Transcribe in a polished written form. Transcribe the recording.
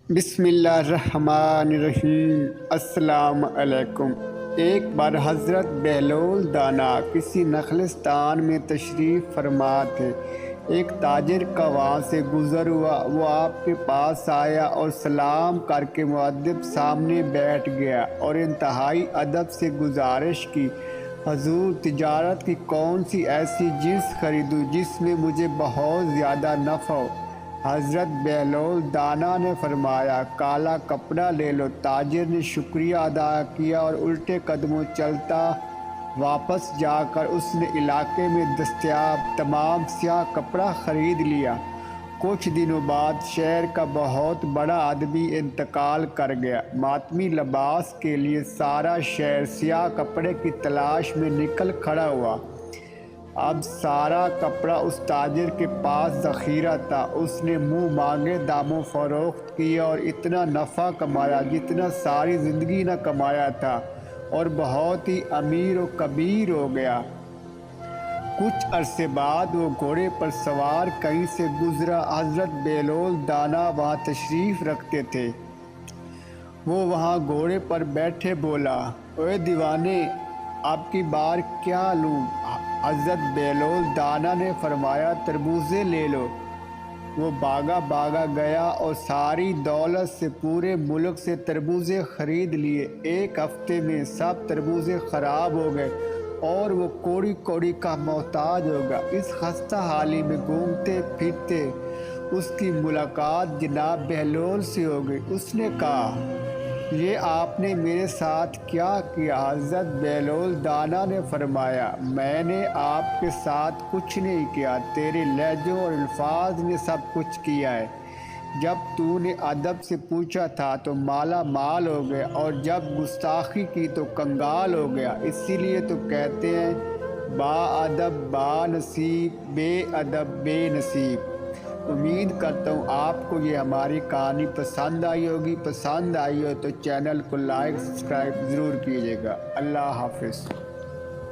بسم اللہ الرحمن الرحیم۔ السلام علیکم۔ ایک بار حضرت بہلول دانا کسی نخلستان میں تشریف فرما تھے۔ ایک تاجر کا وہاں سے گزر ہوا، وہ آپ کے پاس آیا اور سلام کر کے مؤدب سامنے بیٹھ گیا اور انتہائی ادب سے گزارش کی، حضور تجارت کی کون سی ایسی جنس خریدوں جس میں مجھے بہت زیادہ نفع ہو؟ حضرت بہلول دانا نے فرمایا، کالا کپڑا لے لو۔ تاجر نے شکریہ ادا کیا اور الٹے قدموں چلتا واپس جا کر اس نے علاقے میں دستیاب تمام سیاہ کپڑا خرید لیا۔ کچھ دنوں بعد شہر کا بہت بڑا آدمی انتقال کر گیا۔ ماتمی لباس کے لیے سارا شہر سیاہ کپڑے کی تلاش میں نکل کھڑا ہوا۔ اب سارا کپڑا اس تاجر کے پاس ذخیرہ تھا۔ اس نے منہ مانگے داموں فروخت کیا اور اتنا نفع کمایا جتنا ساری زندگی نہ کمایا تھا، اور بہت ہی امیر و کبیر ہو گیا۔ کچھ عرصے بعد وہ گھوڑے پر سوار کہیں سے گزرا۔ حضرت بہلول دانا وہاں تشریف رکھتے تھے۔ وہ وہاں گھوڑے پر بیٹھے بولا، اے دیوانے، اب کی بار کیا لوں؟ حضرت بہلول دانا نے فرمایا، تربوزے لے لو۔ وہ بھاگا گیا اور ساری دولت سے پورے ملک سے تربوزے خرید لیے۔ ایک ہفتے میں سب تربوزے خراب ہو گئے اور وہ کوڑی کوڑی کا محتاج ہو گیا۔ اس خستہ حالی میں گھومتے پھرتے اس کی ملاقات جناب بہلول سے ہو گئی۔ اس نے کہا، یہ آپ نے میرے ساتھ کیا کیا؟ حضرت بہلول دانا نے فرمایا، میں نے آپ کے ساتھ کچھ نہیں کیا، تیرے لہجوں اور الفاظ نے سب کچھ کیا ہے۔ جب تو نے ادب سے پوچھا تھا تو مالا مال ہو گیا، اور جب گستاخی کی تو کنگال ہو گیا۔ اسی لیے تو کہتے ہیں، با ادب با نصیب، بے ادب بے نصیب۔ امید کرتا ہوں آپ کو یہ ہماری کہانی پسند آئی ہوگی۔ پسند آئی ہو تو چینل کو لائک سبسکرائب ضرور کیجیے گا۔ اللہ حافظ۔